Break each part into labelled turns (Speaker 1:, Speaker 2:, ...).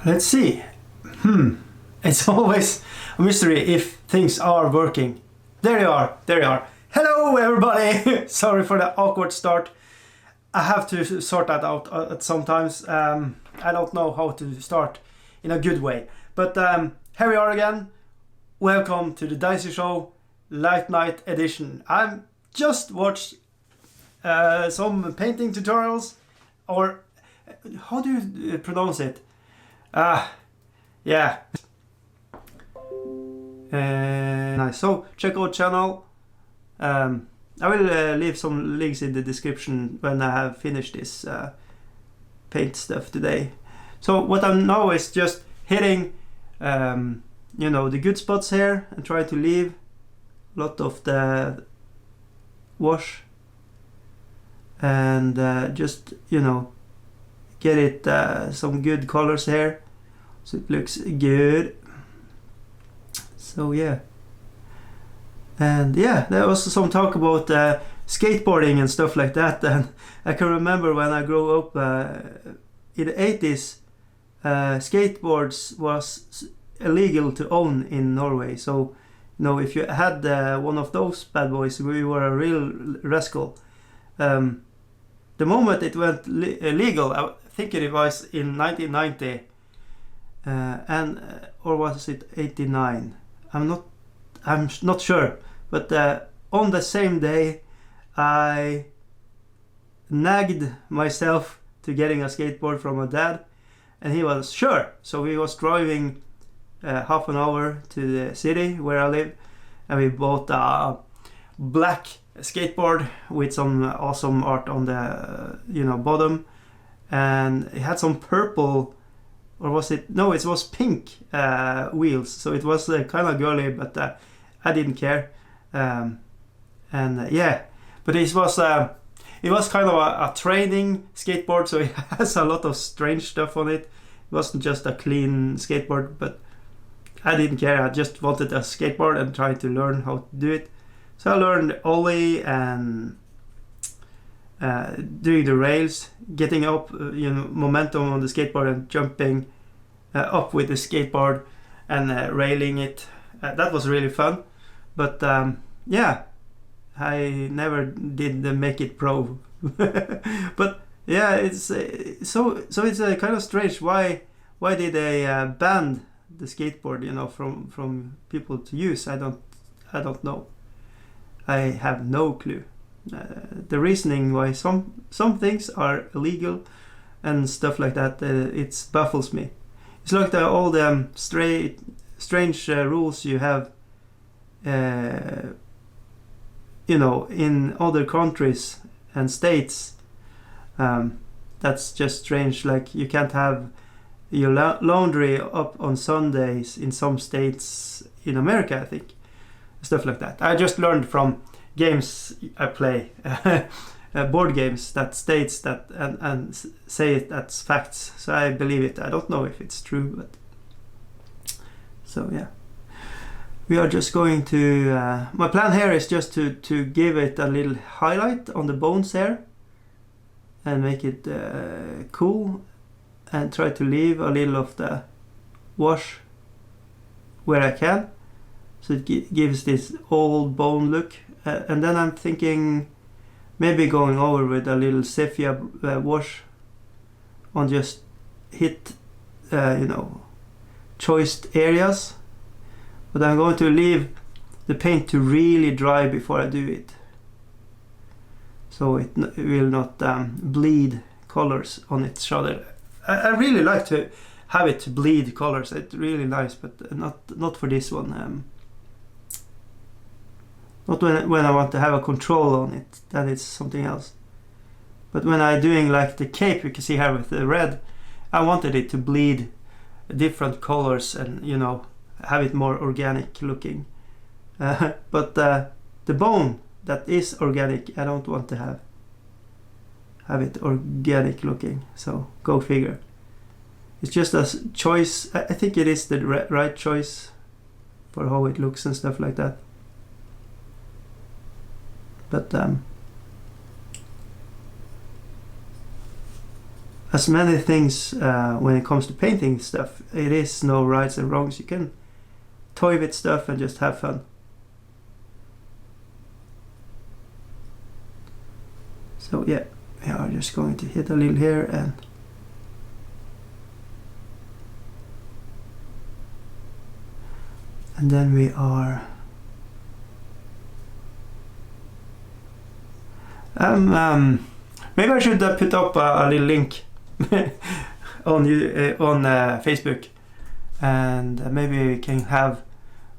Speaker 1: Let's see. It's always a mystery if things are working. There you are, there you are. Hello everybody! Sorry for the awkward start. I have to sort that out at sometimes. I don't know how to start in a good way. But here we are again. Welcome to the Dicey Show Light Night Edition. I've just watched some painting tutorials, or how do you pronounce it? Yeah. Nice. So check out channel. I will leave some links in the description when I have finished this paint stuff today. So what I'm now is just hitting the good spots here and try to leave a lot of the wash and just get it some good colors here so it looks good. So yeah, and yeah, there was some talk about skateboarding and stuff like that, and I can remember when I grew up in the 80s, skateboards was illegal to own in Norway. So if you had one of those bad boys, we were a real rascal. The moment it went legal, I think it was in 1990, or was it 89? I'm not sure, but on the same day I nagged myself to getting a skateboard from my dad, and he was sure. So we was driving half an hour to the city where I live, and we bought a black skateboard with some awesome art on the bottom, and it had some purple, or was it? No, it was pink wheels. So it was kind of girly, but I didn't care. Yeah, but it was kind of a training skateboard, so it has a lot of strange stuff on it. It wasn't just a clean skateboard, but I didn't care. I just wanted a skateboard and tried to learn how to do it. So I learned ollie and doing the rails, getting up, momentum on the skateboard and jumping up with the skateboard and railing it. That was really fun. But yeah, I never did make it pro. But yeah, it's so it's kind of strange. Why did they ban the skateboard, from people to use? I don't know. I have no clue. The reasoning why some things are illegal and stuff like that, it baffles me. It's like all the strange rules you have, in other countries and states. That's just strange. Like you can't have your laundry up on Sundays in some states in America, I think. Stuff like that. I just learned from games I play, board games that states that and say it as facts. So I believe it. I don't know if it's true, but so yeah. We are just going to. My plan here is just to give it a little highlight on the bones here, and make it cool, and try to leave a little of the wash where I can. So it gives this old bone look, and then I'm thinking maybe going over with a little sepia wash on just hit choiced areas, but I'm going to leave the paint to really dry before I do it, so it will not bleed colors on each other. I really like to have it bleed colors. It's really nice, but not for this one. Not when I want to have a control on it, that is something else. But when I'm doing like the cape, you can see here with the red, I wanted it to bleed different colors and have it more organic looking. But the bone that is organic, I don't want to have it organic looking. So go figure. It's just a choice. I think it is the right choice for how it looks and stuff like that. But as many things when it comes to painting stuff. It is no rights and wrongs. You can toy with stuff and just have fun. So yeah, we are just going to hit a little here and then we are maybe I should put up a little link on Facebook, and maybe we can have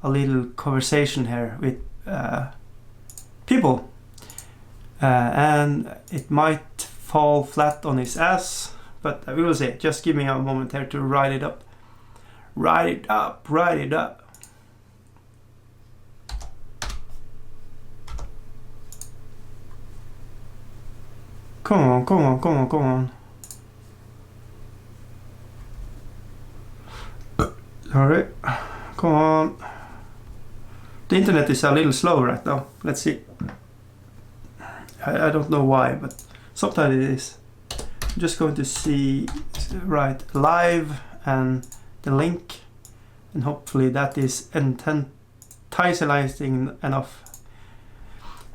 Speaker 1: a little conversation here with people, and it might fall flat on his ass, but we will see. Just give me a moment here to write it up. Come on. Alright, come on. The internet is a little slow right now. Let's see. I don't know why, but sometimes it is. I'm just going to see, right, live and the link, and hopefully that is enticing enough.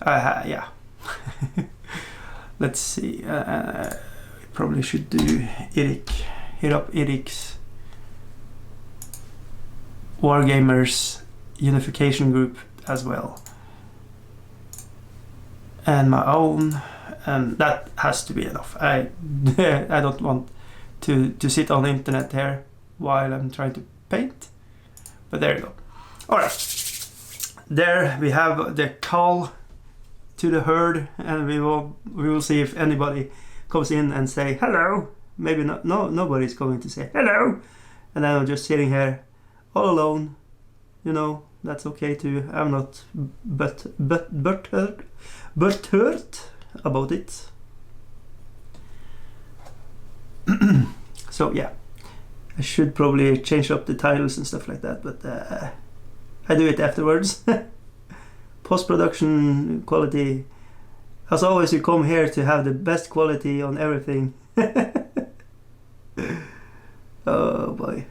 Speaker 1: Yeah. Let's see. We probably should do Eric. Hit up Eric's Wargamers unification group as well, and my own, and that has to be enough. I don't want to sit on the internet here while I'm trying to paint, but there you go. All right, there we have the call to the herd, and we will see if anybody comes in and say hello. Maybe not. Nobody's going to say hello, and then I'm just sitting here all alone. You know, that's okay too. I'm not but hurt about it. So yeah, I should probably change up the titles and stuff like that, but I do it afterwards. Post-production quality. As always, you come here to have the best quality on everything. Oh boy.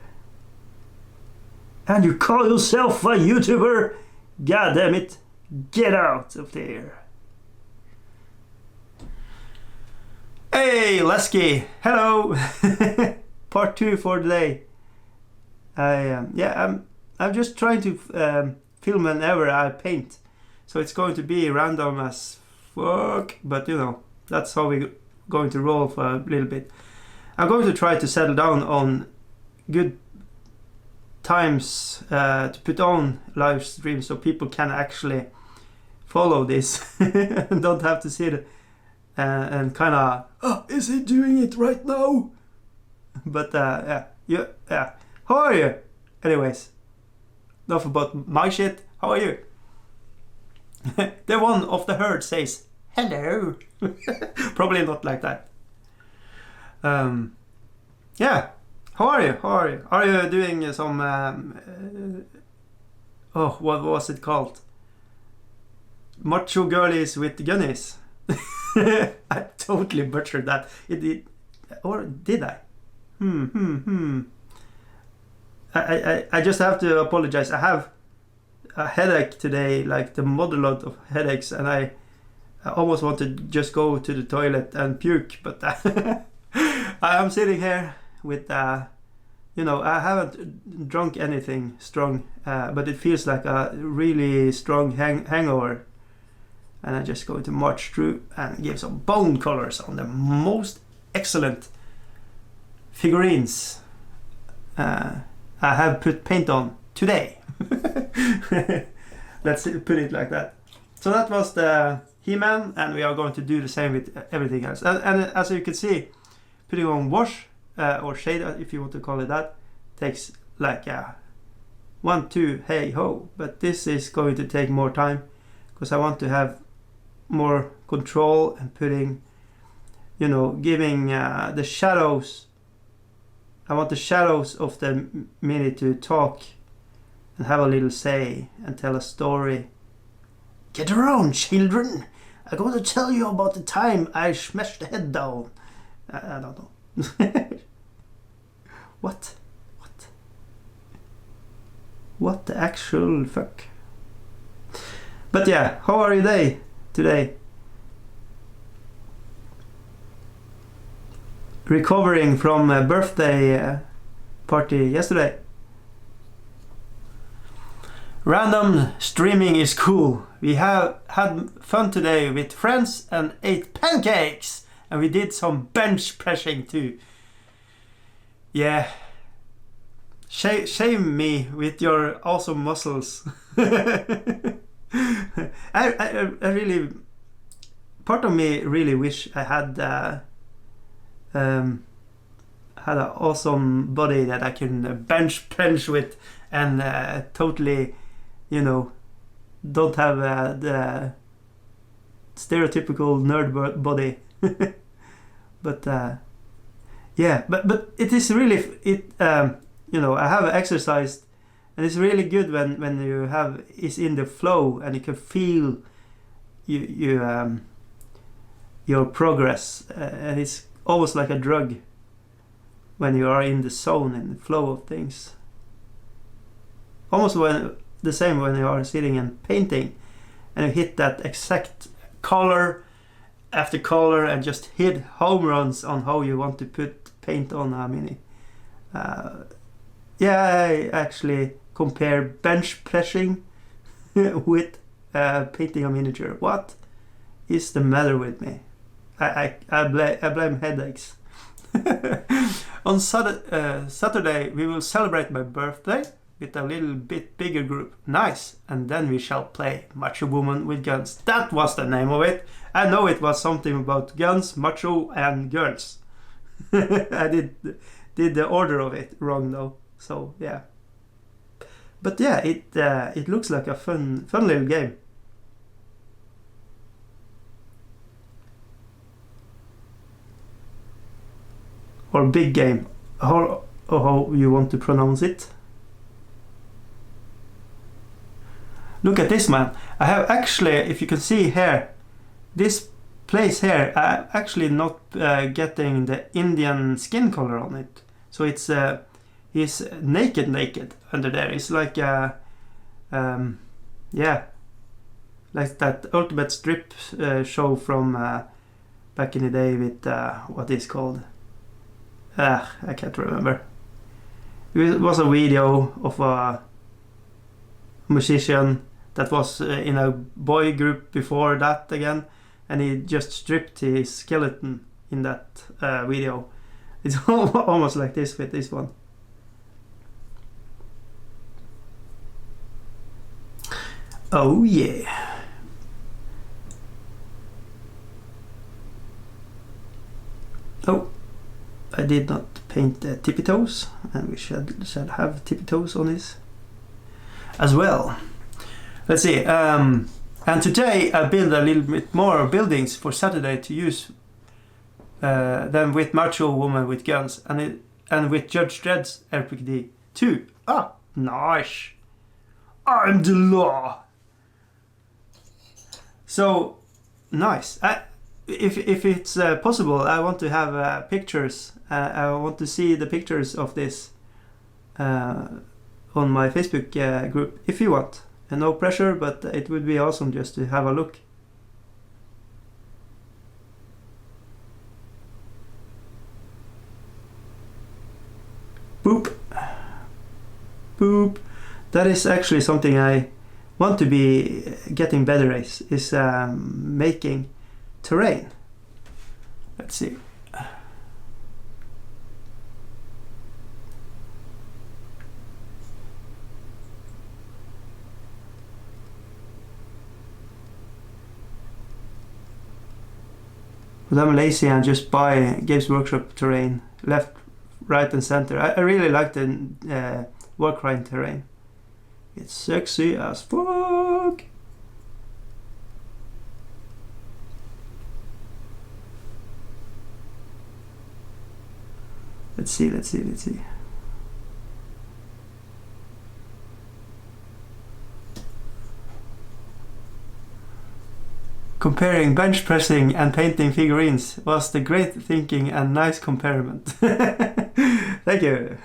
Speaker 1: And you call yourself a YouTuber? God damn it. Get out of there. Hey, Lesky. Hello. Part 2 for today. I'm just trying to film whenever I paint. So it's going to be random as fuck, but you know, that's how we're going to roll for a little bit. I'm going to try to settle down on good times to put on live streams so people can actually follow this and don't have to sit and kind of, oh, is he doing it right now? But yeah. How are you? Anyways, enough about my shit. How are you? The one of the herd says hello. Probably not like that. Yeah. How are you? Are you doing some what was it called? Macho girlies with gunnies. I totally butchered that. Or did I? I just have to apologize. I have a headache today, like the motherload of headaches, and I almost want to just go to the toilet and puke, but I'm sitting here with I haven't drunk anything strong, but it feels like a really strong hangover, and I'm just going to march through and give some bone colors on the most excellent figurines I have put paint on today. Let's put it like that. So that was the He-Man, and we are going to do the same with everything else. And as you can see, putting on wash or shade, if you want to call it that, takes like 1, 2, hey ho. But this is going to take more time because I want to have more control and putting, giving the shadows. I want the shadows of the mini to talk and have a little say and tell a story. Get around, children. I'm going to tell you about the time I smashed the head down. I don't know. What? What the actual fuck? But yeah, how are you today? Recovering from a birthday party yesterday. Random streaming is cool. We have had fun today with friends and ate pancakes. And we did some bench pressing too. Yeah. Shame me with your awesome muscles. I really... Part of me really wish I had an awesome body that I can bench with and totally, you know, don't have the stereotypical nerd body. But yeah, but it is really you know, I have exercised, and it's really good when you have is in the flow and you can feel your progress, and it's almost like a drug when you are in the zone and the flow of things. Almost the same when you are sitting and painting and you hit that exact color after color and just hit home runs on how you want to put paint on a mini. Yeah, I actually compare bench pressing with painting a miniature. What is the matter with me? I blame headaches. On Saturday we will celebrate my birthday with a little bit bigger group. Nice. And then we shall play Macho Woman with Guns. That was the name of it. I know it was something about guns, macho and girls. I did the order of it wrong though. So yeah. But yeah, it looks like a fun little game. Or big game. How you want to pronounce it. Look at this, man. I have actually, if you can see here, this place here, I'm actually not getting the Indian skin color on it. So it's he's naked under there. It's like yeah, like that Ultimate Strip show from back in the day with what is called. I can't remember. It was a video of a musician that was in a boy group before that again, and he just stripped his skeleton in that video. It's almost like this with this one. Oh yeah. Oh, I did not paint the tippy toes, and we should have tippy toes on this as well. Let's see. And today I build a little bit more buildings for Saturday to use than with Macho Woman with Guns and with Judge Dredd's RPD too. Ah, nice. I'm the law. So nice. If it's possible, I want to have pictures. I want to see the pictures of this on my Facebook group if you want. And no pressure, but it would be awesome just to have a look. Boop. Boop. That is actually something I want to be getting better at, is making terrain. Let's see. But I'm lazy and just buy Games Workshop terrain left, right and center. I really like the WARCRY terrain. It's sexy as fuck. Let's see. Comparing bench pressing and painting figurines was the great thinking and nice comparison. Thank you.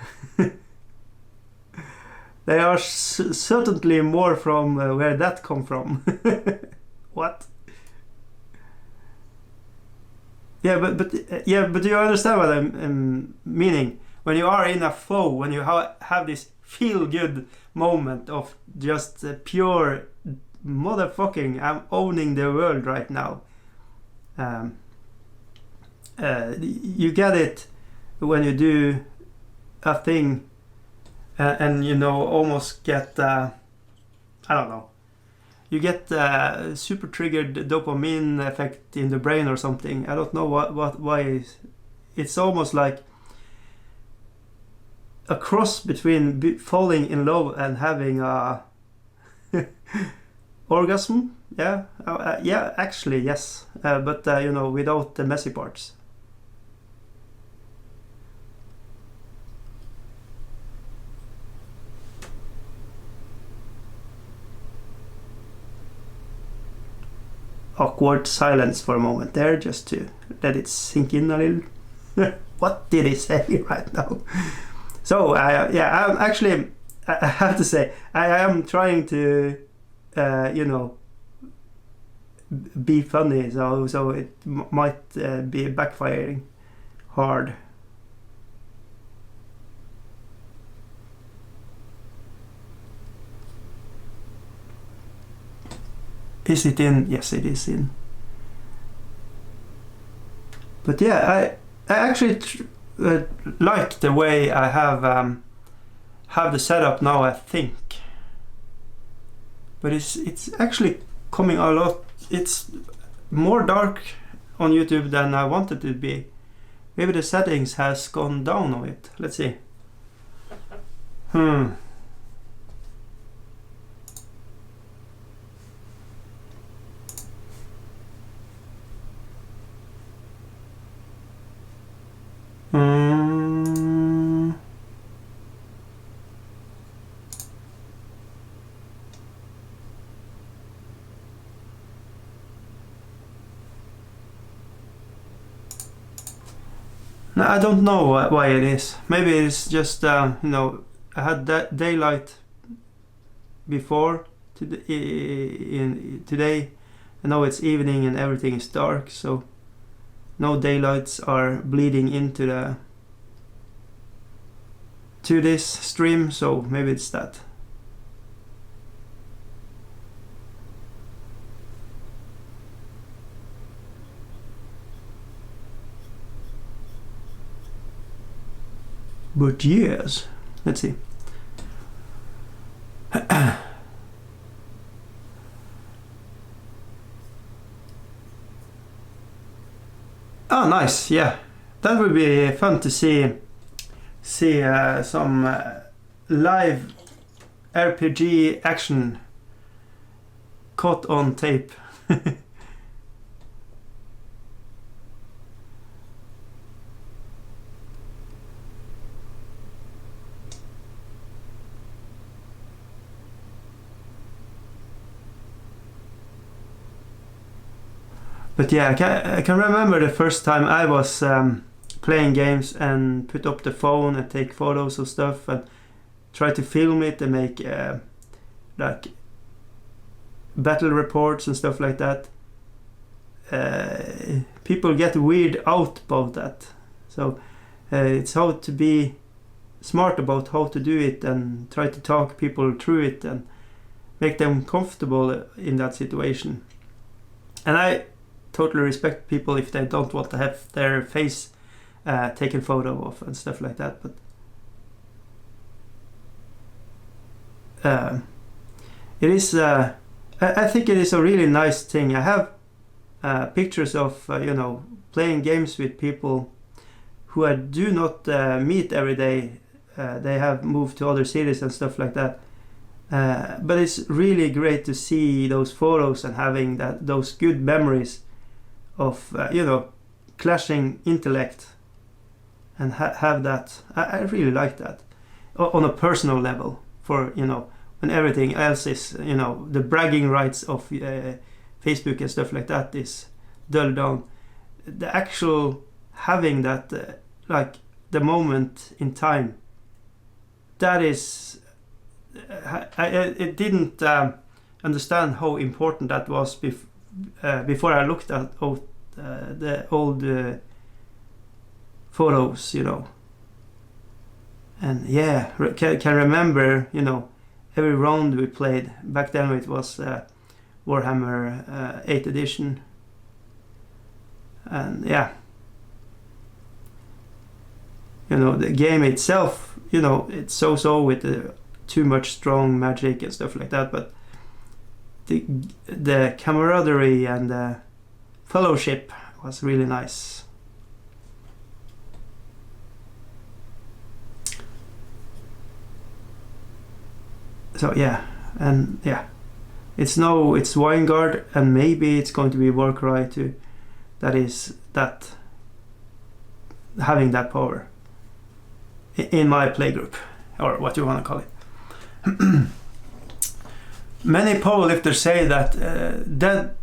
Speaker 1: They are certainly more from where that come from. What? Yeah, but you understand what I'm meaning. When you are in a flow, when you have this feel-good moment of just pure motherfucking, I'm owning the world right now. You get it when you do a thing and you know, almost get I don't know, you get super triggered dopamine effect in the brain or something. I don't know why. It's almost like a cross between falling in love and having a orgasm. Yeah, yeah, actually yes, but you know, without the messy parts. Awkward silence for a moment there, just to let it sink in a little. What did he say right now? So yeah, I'm actually, I have to say, I am trying to you know, be funny, so it might be backfiring hard. Is it in? Yes, it is in. But yeah, I actually like the way I have the setup now, I think. But it's actually coming a lot. It's more dark on YouTube than I wanted it to be. Maybe the settings has gone down on it. Let's see. No, I don't know why it is. Maybe it's just you know, I had that daylight before today, and now it's evening and everything is dark, so no daylights are bleeding into this stream, so maybe it's that. But yes, let's see. Oh, nice. Yeah, that would be fun to see some live RPG action caught on tape. But yeah, I can remember the first time I was playing games and put up the phone and take photos of stuff and try to film it and make like battle reports and stuff like that. People get weird out about that. So it's how to be smart about how to do it and try to talk people through it and make them comfortable in that situation. And I totally respect people if they don't want to have their face taken photo of and stuff like that, but it is I think it is a really nice thing. I have pictures of you know, playing games with people who I do not meet every day. They have moved to other cities and stuff like that, but it's really great to see those photos and having those good memories of you know, clashing intellect and have that. I really like that on a personal level, for you know, when everything else is, you know, the bragging rights of Facebook and stuff like that is dulled down. The actual having that, like the moment in time, that is, I didn't understand how important that was before I looked at the old photos, And yeah, can remember, every round we played. Back then it was Warhammer 8th edition. And yeah, the game itself, it's so with too much strong magic and stuff like that, but the camaraderie and the fellowship was really nice. So yeah, and yeah, it's Weingard, and maybe it's going to be WARCRY too. That is that having that power in my playgroup, or what you want to call it. Many powerlifters say that dead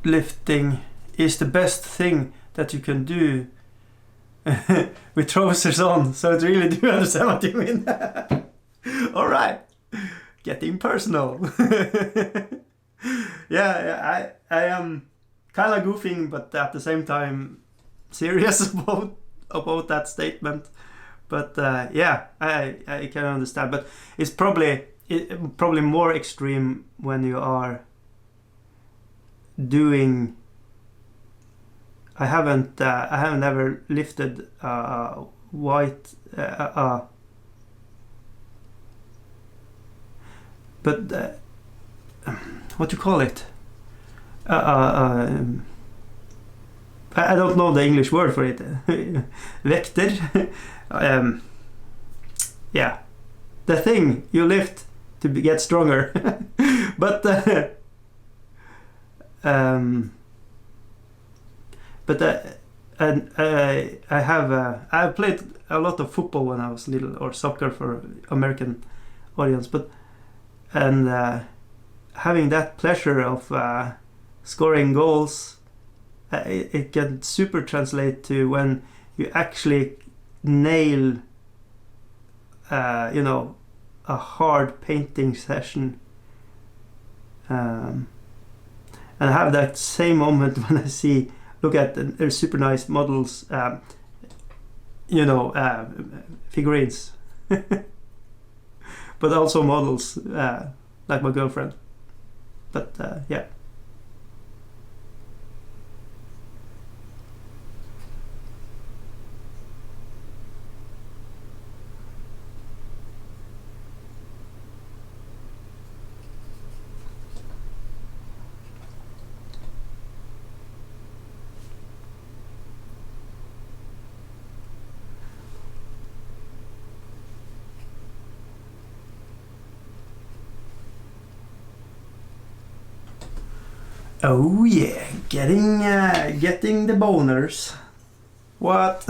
Speaker 1: lifting is the best thing that you can do with trousers on. So I really do understand what you mean. All right, getting personal. Yeah, I am kind of goofing, but at the same time serious about that statement. But yeah, I can understand. But it's probably more extreme when you are doing. I haven't ever lifted white. But what do you call it? I don't know the English word for it. Vekter. Yeah, the thing you lift to get stronger. But I played a lot of football when I was little, or soccer for American audience, and having that pleasure of scoring goals, it can super translate to when you actually nail a hard painting session, and I have that same moment when I look at the super nice models, figurines, but also models like my girlfriend. But yeah. Oh yeah, getting the boners. What?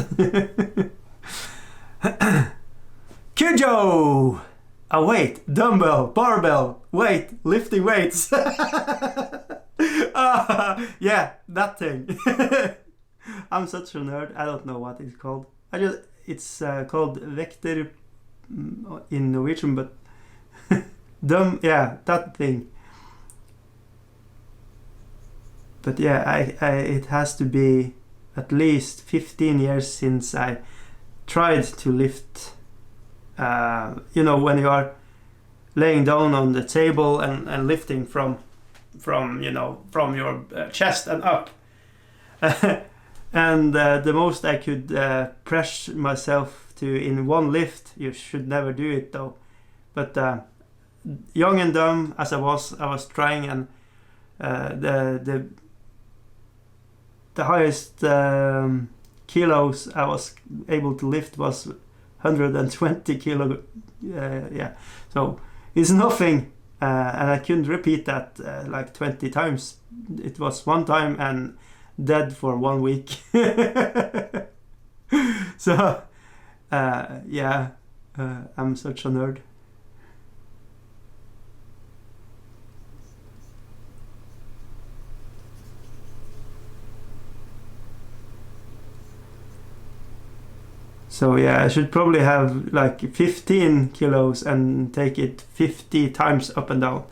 Speaker 1: Cujo! A weight, dumbbell, barbell, weight, lifting weights. Yeah, that thing. I'm such a nerd. I don't know what it's called. It's called vekter in Norwegian, but yeah, that thing. But yeah, it has to be at least 15 years since I tried to lift. When you are laying down on the table and lifting from your chest and up. And the most I could press myself to in one lift. You should never do it though. But young and dumb as I was trying, and the highest kilos I was able to lift was 120 kilo. Yeah, so it's nothing, and I couldn't repeat that like 20 times. It was one time and dead for 1 week. So yeah, I'm such a nerd. So yeah, I should probably have like 15 kilos and take it 50 times up and down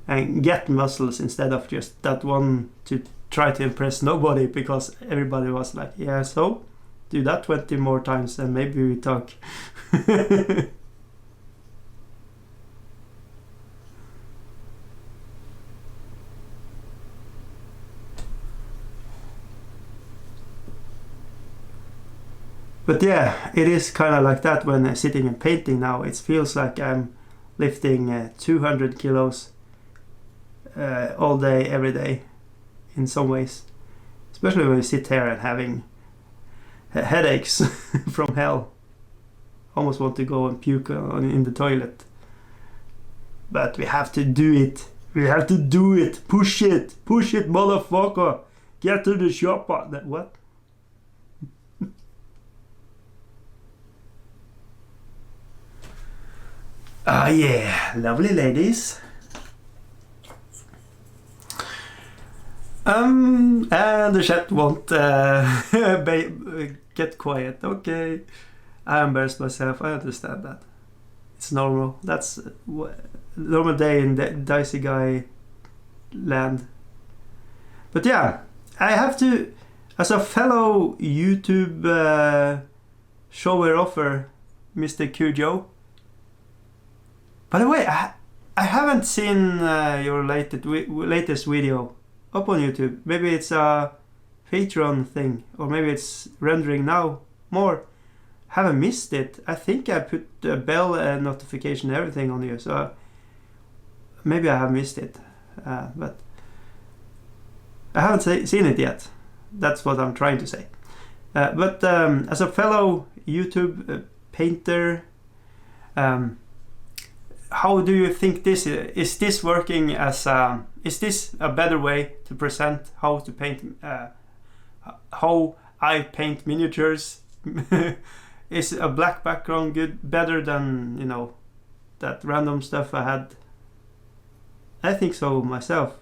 Speaker 1: and get muscles instead of just that one to try to impress nobody, because everybody was like, yeah, so do that 20 more times and maybe we talk. But yeah, it is kind of like that when sitting and painting now. It feels like I'm lifting 200 kilos all day, every day, in some ways. Especially when you sit here and having headaches from hell. Almost want to go and puke in the toilet. But we have to do it. We have to do it. Push it. Push it, motherfucker. Get to the shopper. What? Ah, yeah, lovely ladies. And the chat won't get quiet. Okay, I embarrassed myself. I understand that. It's normal. That's a normal day in the Dicey Guy land. But yeah, I have to, as a fellow YouTube shower offer, Mr. Cujo. By the way, I haven't seen your latest video up on YouTube. Maybe it's a Patreon thing, or maybe it's rendering now more. Haven't missed it. I think I put a bell notification and everything on you, so maybe I have missed it. But I haven't seen it yet. That's what I'm trying to say. But as a fellow YouTube painter, how do you think this is this working as is this a better way to present how to paint how I paint miniatures? Is a black background better than, you know, that random stuff I had? I think so myself.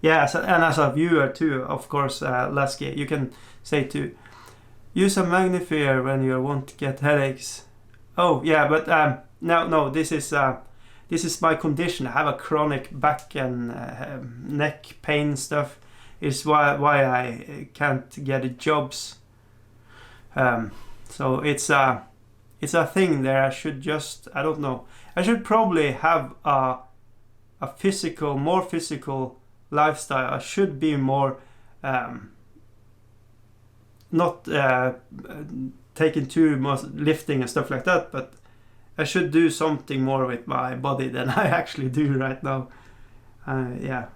Speaker 1: Yeah, and as a viewer too, of course, Lasky, you can say to use a magnifier when you want to get headaches. Oh yeah, but no, this is my condition. I have a chronic back and neck pain stuff. Is why I can't get jobs. So it's a thing there. I should just, I don't know. I should probably have a more physical lifestyle. I should be more not taking too much lifting and stuff like that, but I should do something more with my body than I actually do right now. Yeah,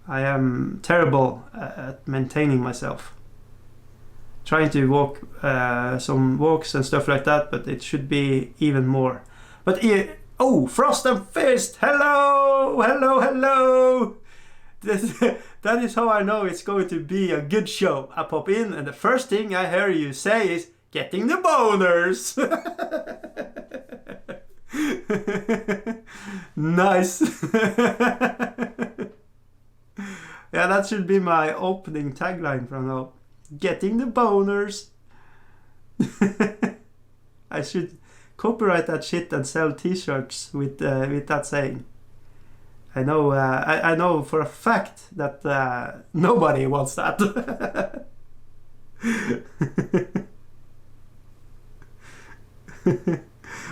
Speaker 1: I am terrible at maintaining myself. Trying to walk some walks and stuff like that, but it should be even more. But oh, Frost and Fist! Hello! That is how I know it's going to be a good show. I pop in and the first thing I hear you say is getting the boners. Nice. Yeah, that should be my opening tagline from now. Getting the boners. I should copyright that shit and sell t-shirts with that saying. I know I know for a fact that nobody wants that.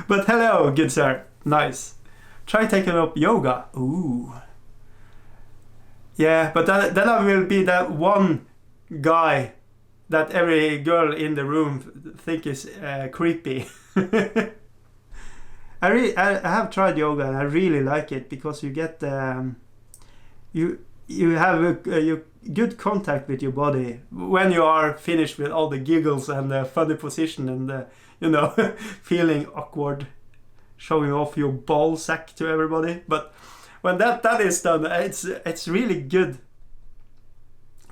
Speaker 1: But hello, good sir. Nice. Try taking up yoga. Ooh. Yeah, but then I will be that one guy that every girl in the room think is creepy. I have tried yoga and I really like it because you get you have a good contact with your body when you are finished with all the giggles and the funny position and you know, feeling awkward, showing off your ball sack to everybody. But when that is done, it's really good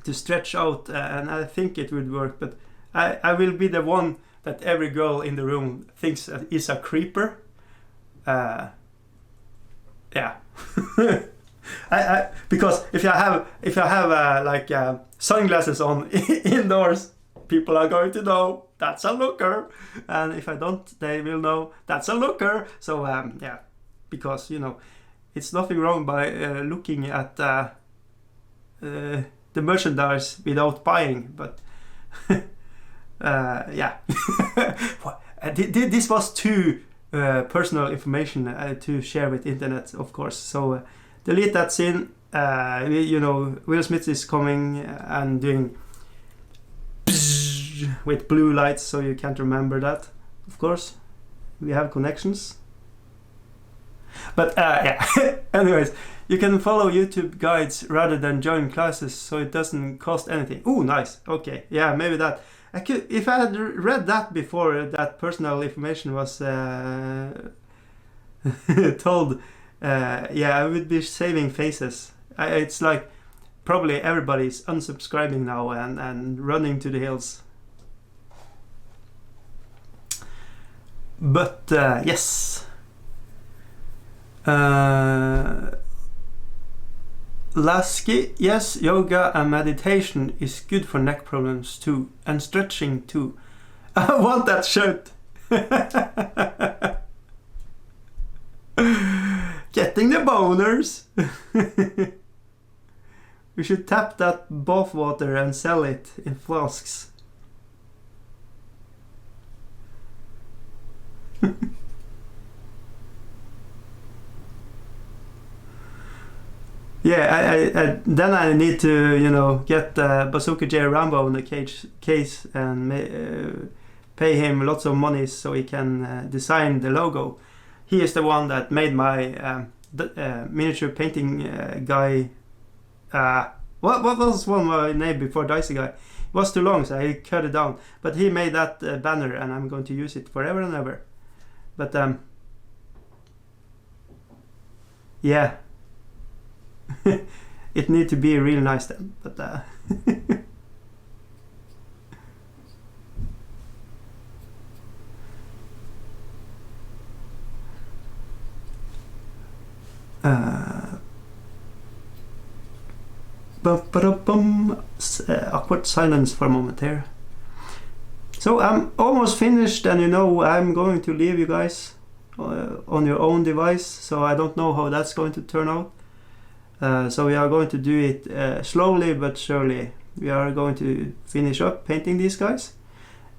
Speaker 1: to stretch out, and I think it would work. But I will be the one that every girl in the room thinks is a creeper. Yeah. Because if I have like sunglasses on indoors, people are going to know. that's a looker. And if I don't, they will know that's a looker. So yeah, because it's nothing wrong by looking at the merchandise without buying, but yeah. This was too personal information to share with internet, of course. So delete that scene. Will Smith is coming and doing with blue lights, so you can't remember that. Of course, we have connections. But yeah. Anyways, you can follow YouTube guides rather than join classes, so it doesn't cost anything. Oh, nice. Okay, yeah, maybe that. If I had read that before that personal information was told, yeah, I would be saving faces. It's like probably everybody's unsubscribing now and running to the hills. But yes. Lasky, yes, yoga and meditation is good for neck problems too, and stretching too. I want that shirt. Getting the boners. We should tap that bath water and sell it in flasks. Yeah, then I need to, get Bazooka J Rambo in the case and pay him lots of money so he can design the logo. He is the one that made my miniature painting guy. What was one my name before Dicey Guy? It was too long, so I cut it down. But he made that banner, and I'm going to use it forever and ever. But yeah. It need to be real nice then, but awkward silence for a moment there. So I'm almost finished, and I'm going to leave you guys on your own device, so I don't know how that's going to turn out. So we are going to do it slowly but surely. We are going to finish up painting these guys,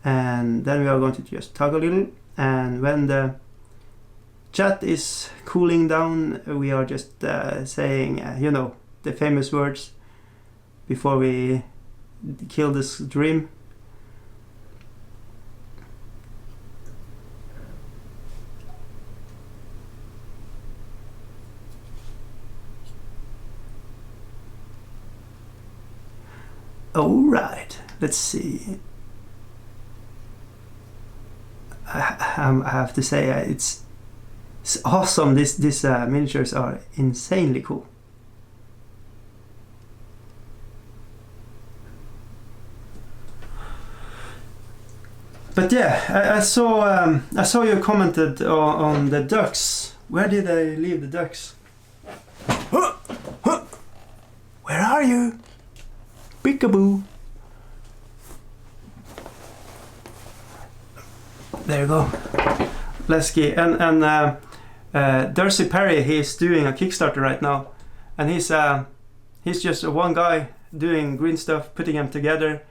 Speaker 1: and then we are going to just talk a little, and when the chat is cooling down, we are just saying the famous words before we kill this dream. All right, let's see. I have to say it's awesome. These miniatures are insanely cool. But yeah, I saw you commented on the ducks. Where did I leave the ducks? Where are you? Peekaboo. There you go. Lesky and Darcy Perry, he's doing a Kickstarter right now, and he's just one guy doing green stuff, putting them together,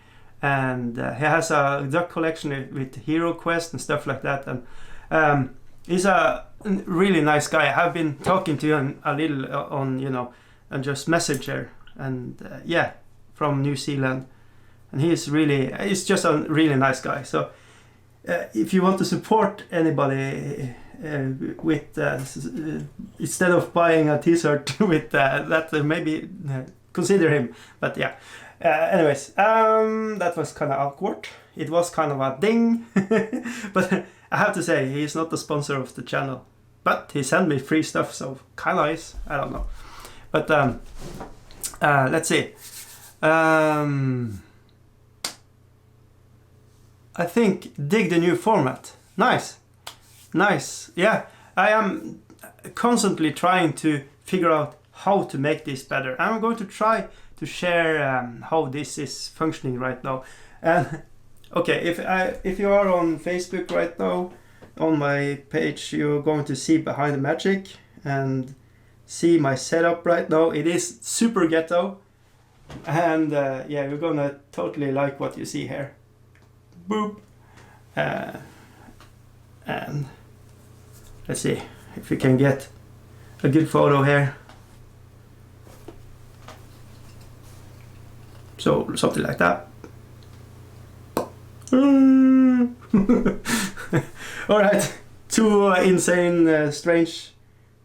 Speaker 1: and he has a duck collection with Hero Quest and stuff like that, and he's a really nice guy. I've been talking to him a little on and just Messenger, and yeah, from New Zealand, and he's just a really nice guy. So if you want to support anybody with instead of buying a t-shirt with that, maybe consider him. But yeah, anyways, that was kind of awkward. It was kind of a ding. But I have to say, he's not the sponsor of the channel, but he sent me free stuff, so kind of nice. I don't know, but let's see. I think dig the new format. Nice. Yeah, I am constantly trying to figure out how to make this better. I'm going to try to share how this is functioning right now. And Okay, if you are on Facebook right now, on my page, you're going to see Behind the Magic and see my setup right now. It is super ghetto, and yeah, you're gonna totally like what you see here. Boop. And let's see if we can get a good photo here. So something like that. All right, two insane, strange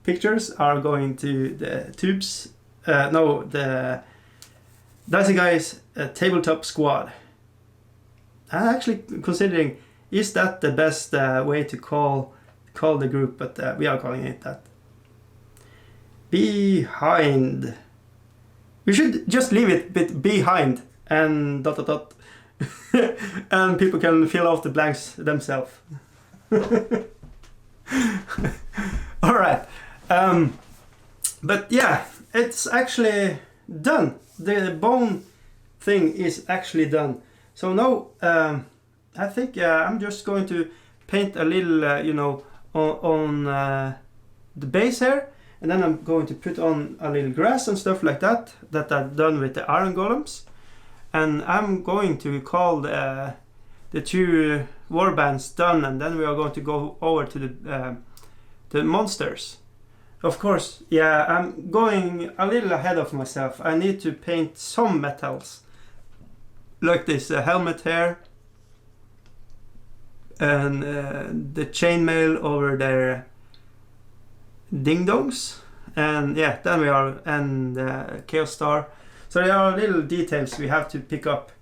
Speaker 1: pictures are going to the tubes. No, the Dicey Guys tabletop squad. I'm actually considering, is that the best way to call the group? But we are calling it that. Behind. We should just leave it behind and ... and people can fill out the blanks themselves. All right. But yeah, it's actually done. The bone thing is actually done. So now I think I'm just going to paint a little, you know, on the base here. And then I'm going to put on a little grass and stuff like that I've done with the iron golems. And I'm going to call the two war bands done, and then we are going to go over to the monsters. Of course, yeah, I'm going a little ahead of myself. I need to paint some metals, like this helmet here, and the chainmail over their ding-dongs, and yeah, then we are, and Chaos Star. So there are little details we have to pick up,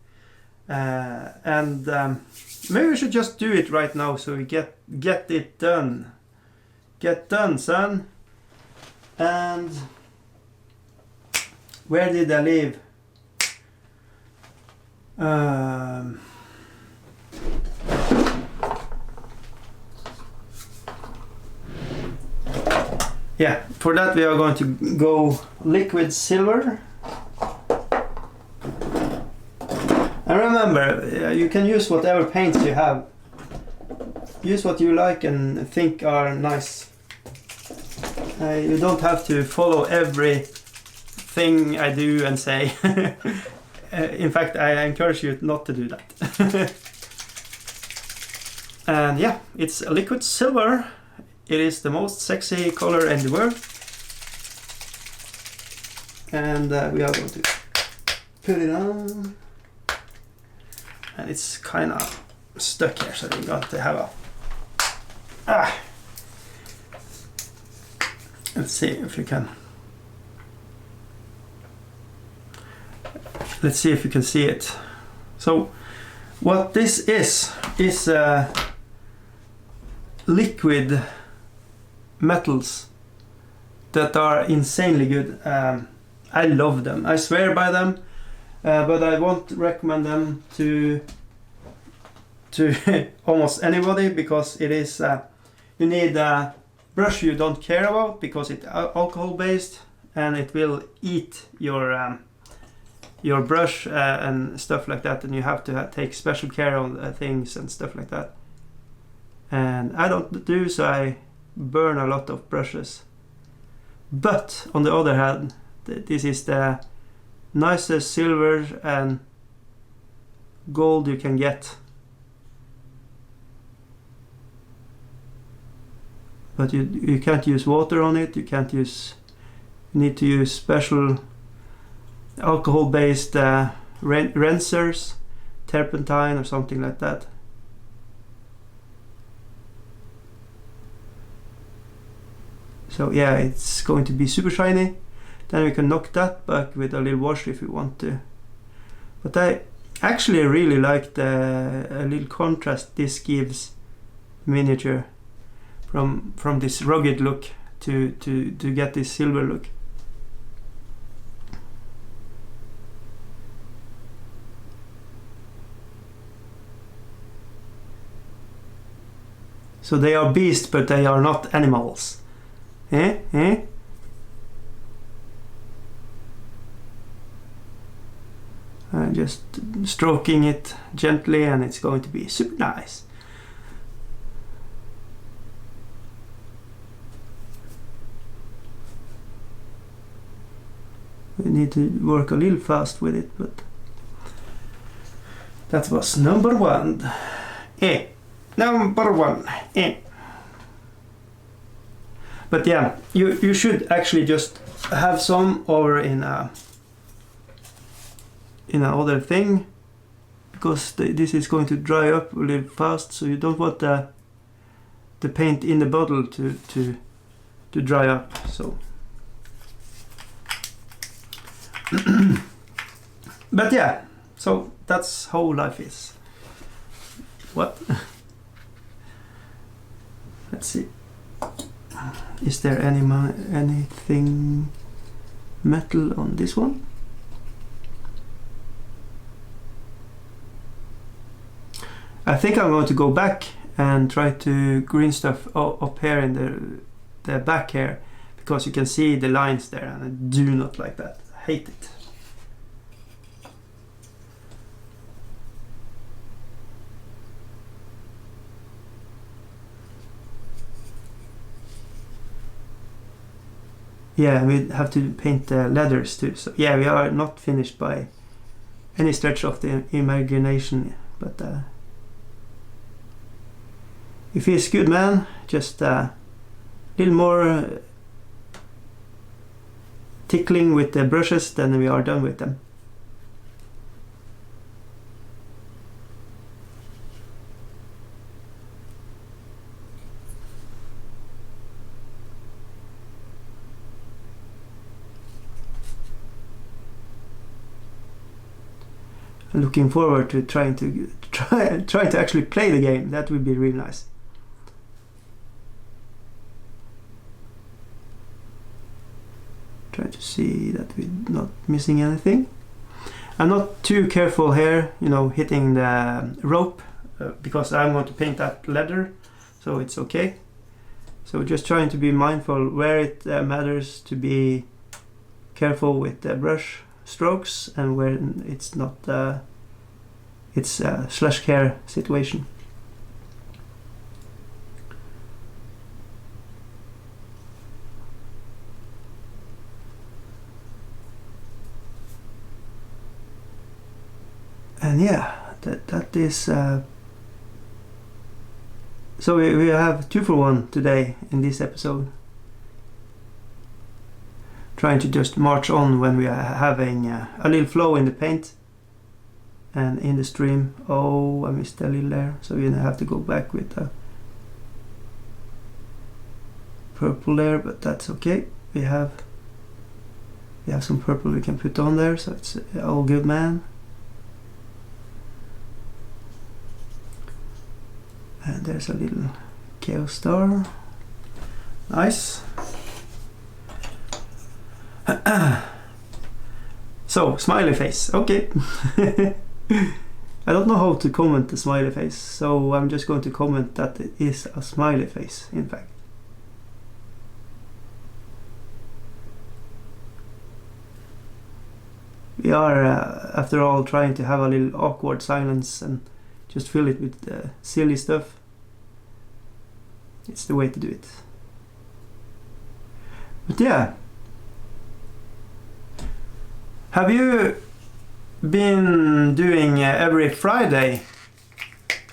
Speaker 1: and maybe we should just do it right now so we get it done. Get done, son. And where did I leave? Yeah, for that we are going to go liquid silver. And remember, you can use whatever paints you have. Use what you like and think are nice. You don't have to follow everything I do and say. In fact, I encourage you not to do that. And yeah, it's a liquid silver. It is the most sexy color in the world. And we are going to put it on. And it's kind of stuck here, so we're going to have a... Let's see if you can... Let's see if you can see it. So, what this is liquid metals that are insanely good. I love them. I swear by them. But I won't recommend them to almost anybody, because it is you need a brush you don't care about, because it's alcohol based and it will eat your brush and stuff like that, and you have to take special care on things and stuff like that. And I don't do, so I burn a lot of brushes. But on the other hand, this is the nicest silver and gold you can get. But you can't use water on it. You need to use special alcohol based rinsers, turpentine or something like that. So yeah, it's going to be super shiny. Then we can knock that back with a little wash if we want to. But I actually really like the little contrast this gives miniature from this rugged look to get this silver look. So they are beasts, but they are not animals. Eh? just stroking it gently, and it's going to be super nice. We need to work a little fast with it, but that was number one. Number one. But yeah, you should actually just have some over in a other thing, because this is going to dry up a little fast, so you don't want the paint in the bottle to dry up. So but yeah, so that's how life is. What? Let's see. Is there anything metal on this one? I think I'm going to go back and try to green stuff up here in the back here, because you can see the lines there, and I do not like that. I hate it. Yeah, we have to paint the leathers too. So yeah, we are not finished by any stretch of the imagination, but it feels good, man. Just a little more tickling with the brushes, then we are done with them. I'm looking forward to trying to actually play the game. That would be really nice. Try to see that we're not missing anything. I'm not too careful here, hitting the rope, because I'm going to paint that leather, so it's okay. So just trying to be mindful where it matters to be careful with the brush strokes, and where it's not it's a slash care situation. And yeah, that is so we have 2 for 1 today in this episode. Trying to just march on when we are having a little flow in the paint and in the stream. Oh, I missed a little there, so you have to go back with the purple there, but that's okay. We have some purple we can put on there, so it's all good, man. And there's a little chaos star. Nice. So, smiley face. Okay. I don't know how to comment the smiley face, so I'm just going to comment that it is a smiley face, in fact. We are, after all, trying to have a little awkward silence and just fill it with silly stuff. It's the way to do it. But yeah. Have you been doing every Friday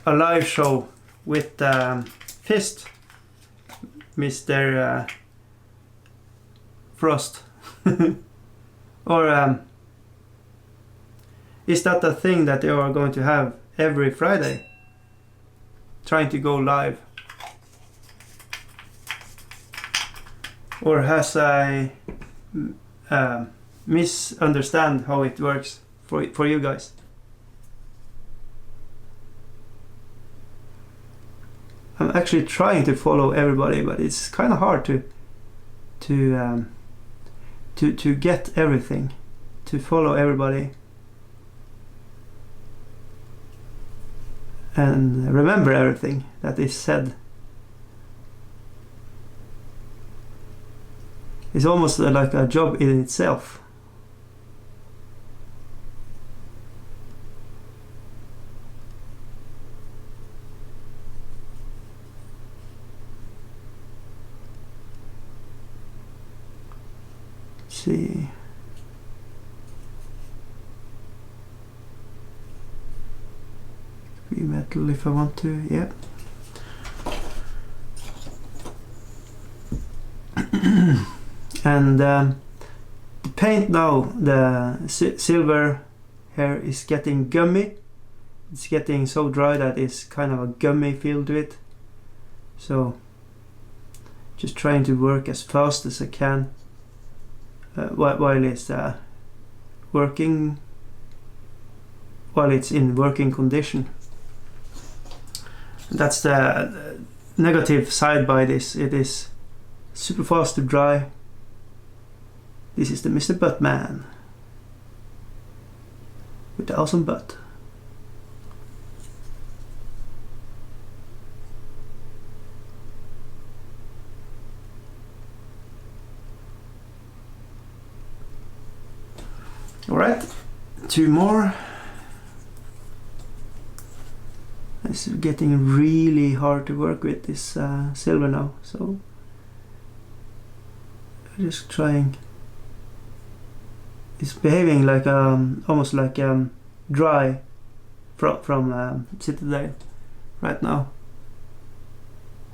Speaker 1: a live show with Fist, Mr. Frost? Or is that a thing that you are going to have every Friday? Trying to go live? Or has I misunderstand how it works for you guys? I'm actually trying to follow everybody, but it's kind of hard to get everything, to follow everybody and remember everything that is said. It's almost like a job in itself. see. Free metal if I want to, yeah. And the paint now, the silver here is getting gummy. It's getting so dry that it's kind of a gummy feel to it. So just trying to work as fast as I can while it's working, while it's in working condition. That's the negative side by this. It is super fast to dry. This is the Mr. Buttman with the awesome butt. Alright, 2 more. It's getting really hard to work with this silver now, so just trying. It's behaving like almost like dry from Citadel right now.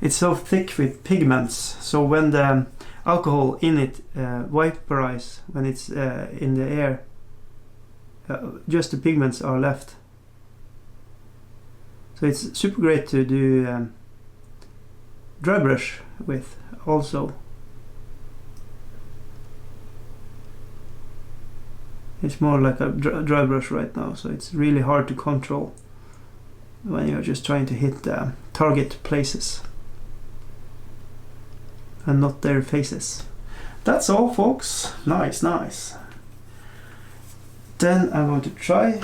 Speaker 1: It's so thick with pigments, so when the alcohol in it vaporize when it's in the air, just the pigments are left. So it's super great to do dry brush with also. It's more like a dry brush right now, so it's really hard to control when you're just trying to hit target places and not their faces. That's all, folks. Nice, nice. Then I'm going to try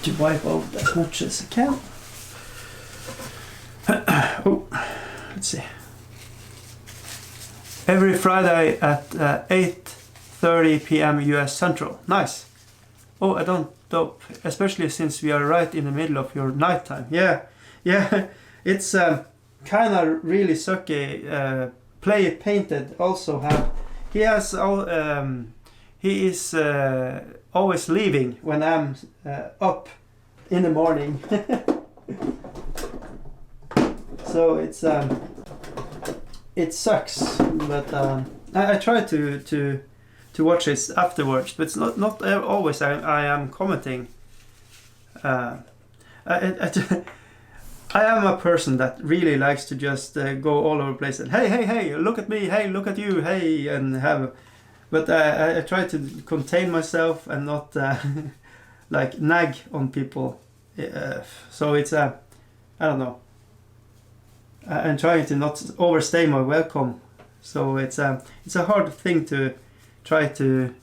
Speaker 1: to wipe out as much as I can. Oh, let's see. Every Friday at 8:30 p.m. US Central. Nice. Oh, I don't dope, especially since we are right in the middle of your nighttime. Yeah, it's kind of really sucky. Play It Painted also have. He has all. He is always leaving when I'm up in the morning. So it's it sucks, but I try to watch it afterwards, but it's not always I am commenting. I am a person that really likes to just go all over the place and hey, look at me, hey, look at you, hey, and have. But I try to contain myself and not like nag on people. So it's I don't know. I'm trying to not overstay my welcome. So it's a hard thing to try to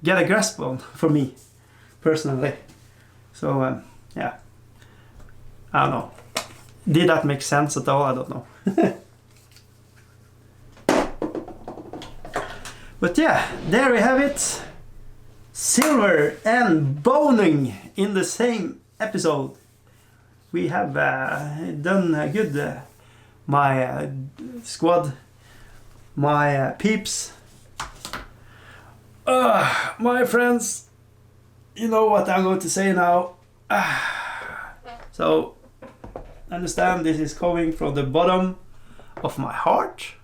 Speaker 1: get a grasp on for me personally. So yeah, I don't know. Did that make sense at all? I don't know. But yeah, there we have it. Silver and boning in the same episode. We have done good. My squad, my peeps, my friends. You know what I'm going to say now. So understand this is coming from the bottom of my heart.